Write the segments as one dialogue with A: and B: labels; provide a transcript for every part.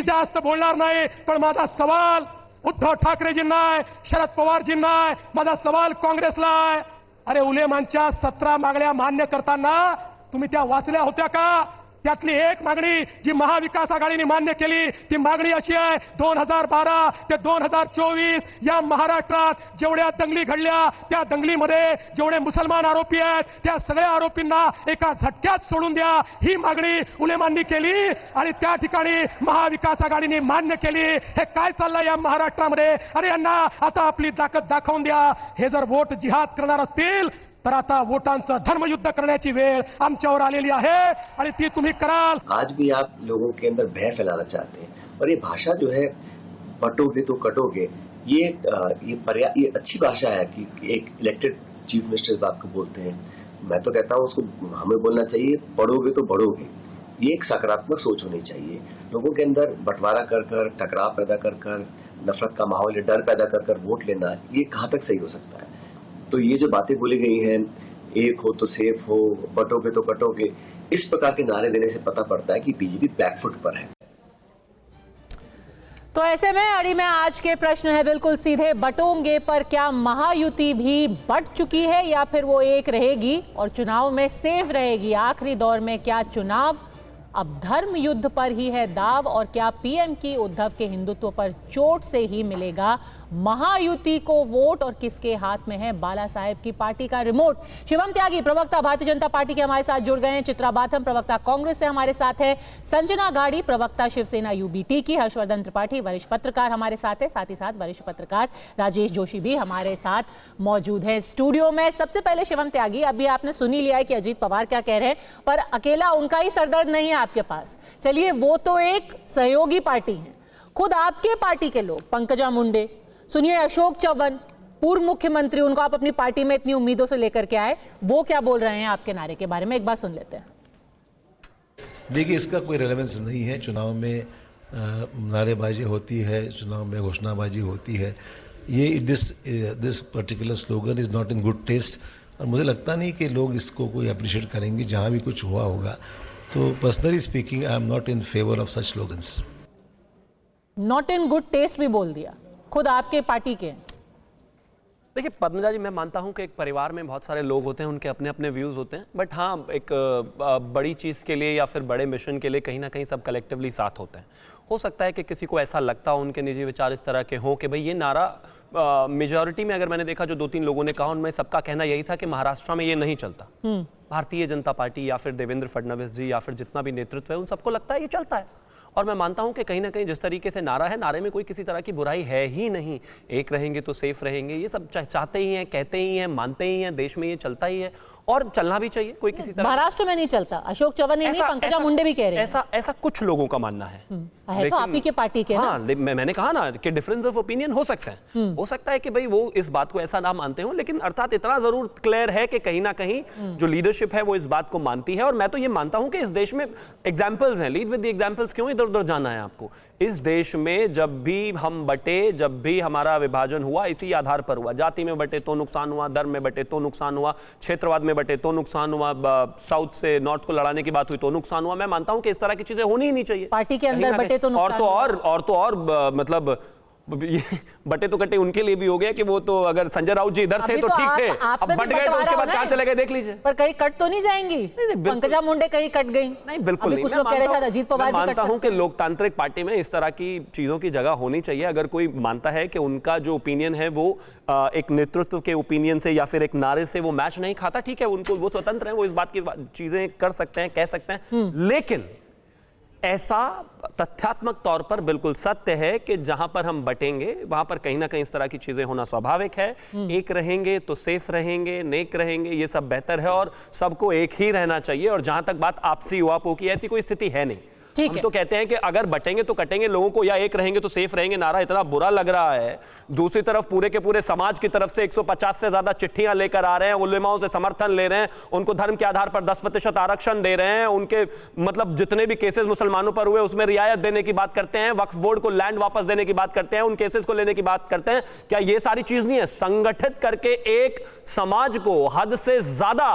A: जास्त बोलणार नाही, पण माझा सवाल उद्धव ठाकरेजींना आहे, शरद पवारजींना आहे, माझा सवाल काँग्रेसला आहे. अरे उलेमांच्या 17 मागण्या मान्य करताना तुम्ही त्या वाचल्या होत्या का? त्यातली एक मागणी जी महाविकास आघाडीने मान्य केली ती मागणी अशी आहे, 2012 ते 2024 या महाराष्ट्रात जेवढ्या दंगली घडल्या त्या दंगलीमध्ये जेवढे मुसलमान आरोपी आहेत त्या सगळ्या आरोपींना एका झटक्यात सोडून द्या, ही मागणी उलेमांनी केली आणि त्या ठिकाणी महाविकास आघाडीने मान्य केली. हे काय चाललंय या महाराष्ट्रामध्ये? अरे यांना आता आपली ताकद दाखवून द्या. हे जर वोट जिहाद करणार असतील तर आता वोटांचं धर्मयुद्ध करण्याची वेळ आमच्यावर आलेली आहे आणि ती तुम्ही कराल.
B: आज भी आप लोगों के अंदर भय फैलाना चाहते हैं और ये भाषा जो है बटोगे तो कटोगे, ये अच्छी भाषा है कि एक इलेक्टेड चीफ मिनिस्टर इस बात को बोलते हैं. मैं तो कहता हूँ उसको हमें बोलना चाहिए पढ़ोगे तो बढ़ोगे. ये एक सकारात्मक सोच होनी चाहिए. लोगों के अंदर बंटवारा कर कर, टकराव पैदा कर कर, नफरत का माहौल, डर पैदा कर कर वोट लेना, ये कहाँ तक सही हो सकता है? तो ये जो बातें बोली गई हैं, एक हो तो सेफ हो, बटोगे तो कटोगे, इस प्रकार के नारे देने से पता पड़ता है कि बीजेपी बैकफुट पर है.
C: तो ऐसे में अड़ी में आज के प्रश्न है बिल्कुल सीधे, बटोंगे पर क्या महायुति भी बट चुकी है या फिर वो एक रहेगी और चुनाव में सेफ रहेगी? आखिरी दौर में क्या चुनाव अब धर्म युद्ध पर ही है दाव और क्या पीएम की उद्धव के हिंदुत्व पर चोट से ही मिलेगा महायुति को वोट और किसके हाथ में है बाला साहेब की पार्टी का रिमोट? शिवम त्यागी प्रवक्ता भारतीय जनता पार्टी के हमारे साथ जुड़ गए हैं, चित्रा बाथम प्रवक्ता कांग्रेस से हमारे साथ है, संजना गाड़ी प्रवक्ता शिवसेना यूबीटी की, हर्षवर्धन त्रिपाठी वरिष्ठ पत्रकार हमारे साथ है, साथ ही साथ वरिष्ठ पत्रकार राजेश जोशी भी हमारे साथ मौजूद है स्टूडियो में. सबसे पहले शिवम त्यागी, अभी आपने सुन ही लिया है कि अजीत पवार क्या कह रहे हैं, पर अकेला उनका ही सरदर्द नहीं है आपके पास. चलिए वो तो एक सहयोगी पार्टी है, खुद आपके पार्टी के लोग पंकजा मुंडे, सुनिए अशोक चव्हाण पूर्व मुख्यमंत्री, उनको आप अपनी पार्टी में इतनी उम्मीदों से लेकर के आए, वो क्या बोल रहे हैं आपके नारे के बारे में, एक बार सुन लेते हैं.
D: देखिए इसका कोई रेलेवेंस नहीं है. चुनाव में नारेबाजी होती है, चुनाव में घोषणाबाजी होती है. ये this particular slogan is not in good taste और मुझे लगता नहीं कि लोग इसको कोई अप्रिशिएट करेंगे. जहाँ भी कुछ हुआ होगा तो personally speaking I am not in favour of such slogans.
C: Not in good taste भी बोल दिया, खुद आपके पार्टी के.
E: देखिए पद्मजा जी, मैं मानता हूं कि एक परिवार में बहुत सारे लोग होते हैं, उनके अपने अपने व्यूज़ होते हैं, बट हाँ एक बड़ी चीज़ के लिए या फिर बड़े मिशन के लिए कहीं ना कहीं सब कलेक्टिवली साथ होते हैं. हो सकता है कि किसी को ऐसा लगता हो, उनके निजी विचार इस तरह के हों कि भाई ये नारा मेजॉरिटी में, अगर मैंने देखा जो 2-3 लोगों ने कहा, उनमें सबका कहना यही था कि महाराष्ट्र में ये नहीं चलता. भारतीय जनता पार्टी या फिर देवेंद्र फडणवीस जी या फिर जितना भी नेतृत्व है उन सबको लगता है ये चलता है. और मैं मानता हूं कि कहीं ना कहीं जिस तरीके से नारा है, नारे में कोई किसी तरह की बुराई है ही नहीं. एक रहेंगे तो सेफ रहेंगे, ये सब चाहते ही हैं, कहते ही हैं, मानते ही हैं, देश में ये चलता ही है और चलना भी चाहिए. कोई किसी तरह
C: महाराष्ट्र में नहीं चलता, अशोक चव्हाण नहीं, पंकजा मुंडे भी कह रहे हैं
E: ऐसा कुछ लोगों का मानना है.
C: तो आप ही के पार्टी के
E: हाँ, मैंने कहा ना कि डिफरेंस ऑफ ओपिनियन हो सकता है. हो सकता है कि भाई वो इस बात को ऐसा ना मानते हो, लेकिन अर्थात इतना जरूर क्लियर है कि कहीं ना कहीं जो लीडरशिप है वो इस बात को मानती है. और मैं तो ये मानता हूं कि इस देश में एग्जाम्पल्स हैं, लीड विद द एग्जाम्पल्स. क्यों इधर उधर जाना है आपको? इस देश में जब भी हम बटे, जब भी हमारा विभाजन हुआ, इसी आधार पर हुआ. जाति में बटे तो नुकसान हुआ, धर्म में बटे तो नुकसान हुआ, क्षेत्रवाद में बटे तो नुकसान हुआ, साउथ से नॉर्थ को लड़ाने की बात हुई तो नुकसान हुआ. मैं मानता हूं कि इस तरह की चीजें होनी ही नहीं चाहिए.
C: पार्टी के अंदर बटे तो
E: और मतलब बटे तो कटे उनके लिए भी हो गया कि वो तो अगर संजय राउत जी इधर थे तो ठीक थे, अब बट गए तो उसके बाद कहां चले गए देख लीजिए.
C: पर कहीं कट तो नहीं जाएंगी? पंकजा मुंडे कहीं कट गई?
E: नहीं, बिल्कुल नहीं.
C: कुछ लोग कह रहे थे अजीत पवार भी कट सकते हैं.
E: मानता हूं कि लोकतांत्रिक पार्टी में इस तरह की चीजों की जगह होनी चाहिए. अगर कोई मानता है कि उनका जो ओपिनियन है वो एक नेतृत्व के ओपिनियन से या फिर एक नारे से वो मैच नहीं खाता, ठीक है, उनको वो स्वतंत्र है, वो इस बात की चीजें कर सकते हैं, कह सकते हैं. लेकिन ऐसा तथ्यात्मक तौर पर बिल्कुल सत्य है कि जहां पर हम बटेंगे वहां पर कहीं ना कहीं इस तरह की चीजें होना स्वाभाविक है. एक रहेंगे तो सेफ रहेंगे, नेक रहेंगे, ये सब बेहतर है और सबको एक ही रहना चाहिए. और जहां तक बात आपसी युवाओं की, ऐसी कोई स्थिति है नहीं. हम तो कहते हैं कि अगर बटेंगे तो कटेंगे, लोगों को या एक रहेंगे तो सेफ रहेंगे नारा इतना बुरा लग रहा है. दूसरी तरफ पूरे के पूरे समाज की तरफ से 150 से ज्यादा चिट्ठियां लेकर आ रहे हैं, उलेमाओं से समर्थन ले रहे हैं, उनको धर्म के आधार पर 10% आरक्षण दे रहे हैं, उनके मतलब जितने भी केसेस मुसलमानों पर हुए उसमें रियायत देने की बात करते हैं, वक्फ बोर्ड को लैंड वापस देने की बात करते हैं, उन केसेस को लेने की बात करते हैं. क्या ये सारी चीज नहीं है? संगठित करके एक समाज को हद से ज्यादा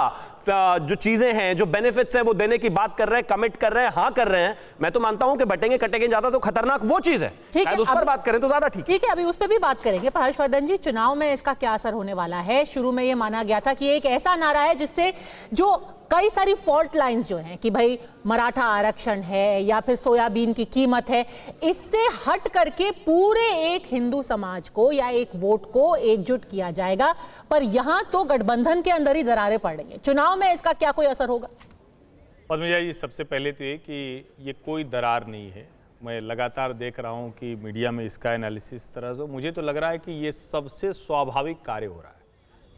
E: जो चीजें हैं, जो बेनिफिट्स हैं वो देने की बात कर रहे हैं, कमिट कर रहे हैं, हाँ कर रहे हैं, मैं तो मानता हूं कि बटेंगे कटेंगे ज्यादा तो खतरनाक वो चीज है।
C: ठीक है,
E: उस पर बात करें तो ज्यादा ठीक
C: है, अभी उस पर भी बात करेंगे। पर हर्षवर्धन जी, चुनाव में इसका क्या असर होने वाला है? शुरू में यह माना गया था कि एक ऐसा नारा है जिससे जो कई सारी फॉल्ट लाइंस जो हैं कि भाई मराठा आरक्षण है या फिर सोयाबीन की कीमत है, इससे हट करके पूरे एक हिंदू समाज को या एक वोट को एकजुट किया जाएगा। पर यहां तो गठबंधन के अंदर ही दरारें पड़ रही हैं। चुनाव में इसका क्या कोई असर होगा?
F: पद्मजा जी, सबसे पहले तो ये कि ये कोई दरार नहीं है। मैं लगातार देख रहा हूँ कि मीडिया में इसका एनालिसिस तरह से, मुझे तो लग रहा है कि ये सबसे स्वाभाविक कार्य हो रहा है।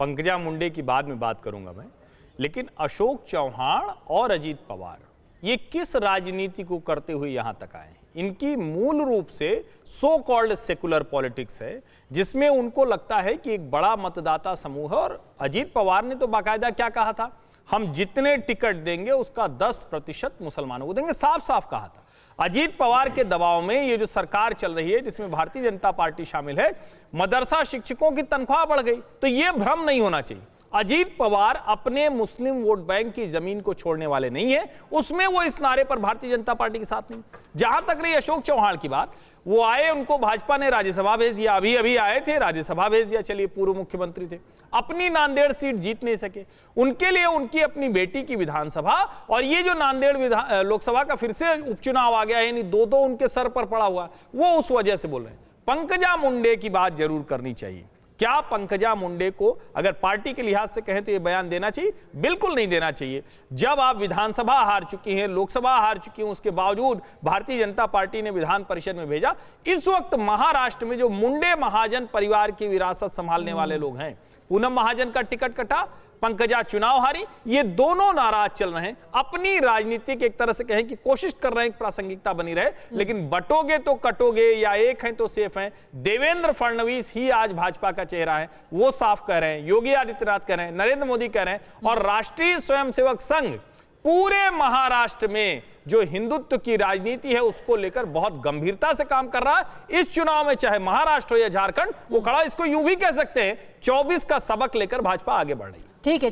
F: पंकजा मुंडे की बाद में बात करूंगा मैं, लेकिन अशोक चौहान और अजीत पवार ये किस राजनीति को करते हुए यहां तक आए? इनकी मूल रूप से सो कॉल्ड सेकुलर पॉलिटिक्स है, जिसमें उनको लगता है कि एक बड़ा मतदाता समूह है। और अजीत पवार ने तो बाकायदा क्या कहा था, हम जितने टिकट देंगे उसका 10% मुसलमानों को देंगे, साफ साफ कहा था। अजीत पवार के दबाव में ये जो सरकार चल रही है, जिसमें भारतीय जनता पार्टी शामिल है, मदरसा शिक्षकों की तनख्वाह बढ़ गई। तो ये भ्रम नहीं होना चाहिए। अजीत पवार अपने मुस्लिम वोट बैंक की जमीन को छोड़ने वाले नहीं है, उसमें वो इस नारे पर भारतीय जनता पार्टी के साथ नहीं। जहां तक रही अशोक चौहान की बात, वो आए, उनको भाजपा ने राज्यसभा भेज दिया, अभी अभी आए थे, राज्यसभा भेज दिया। चलिए, पूर्व मुख्यमंत्री थे, अपनी नांदेड़ सीट जीत नहीं सके, उनके लिए उनकी अपनी बेटी की विधानसभा और ये जो नांदेड़ लोकसभा का फिर से उपचुनाव आ गया, यानी दो उनके सर पर पड़ा हुआ, वो उस वजह से बोल रहे हैं। पंकजा मुंडे की बात जरूर करनी चाहिए। क्या पंकजा मुंडे को अगर पार्टी के लिहाज से कहें तो यह बयान देना चाहिए? बिल्कुल नहीं देना चाहिए। जब आप विधानसभा हार चुकी हैं, लोकसभा हार चुकी हैं, उसके बावजूद भारतीय जनता पार्टी ने विधान परिषद में भेजा। इस वक्त महाराष्ट्र में जो मुंडे महाजन परिवार की विरासत संभालने वाले लोग हैं, पूनम महाजन का टिकट कटा, पंकजा चुनाव हारी, ये दोनों नाराज चल रहे हैं। अपनी राजनीतिक एक तरह से कहें कि कोशिश कर रहे हैं प्रासंगिकता बनी रहे, लेकिन बटोगे तो कटोगे, या एक हैं तो सेफ हैं। देवेंद्र फडणवीस ही आज भाजपा का चेहरा है, वो साफ कह रहे हैं, योगी आदित्यनाथ कह रहे हैं, नरेंद्र मोदी कह रहे हैं, और राष्ट्रीय स्वयंसेवक संघ पूरे महाराष्ट्र में जो हिंदुत्व की राजनीति है उसको लेकर बहुत गंभीरता से काम कर रहा है। इस चुनाव में चाहे महाराष्ट्र हो या झारखंड, वो खड़ा, इसको यूं भी कह सकते हैं 24 का सबक लेकर भाजपा आगे बढ़ रही है।
C: ठीक है।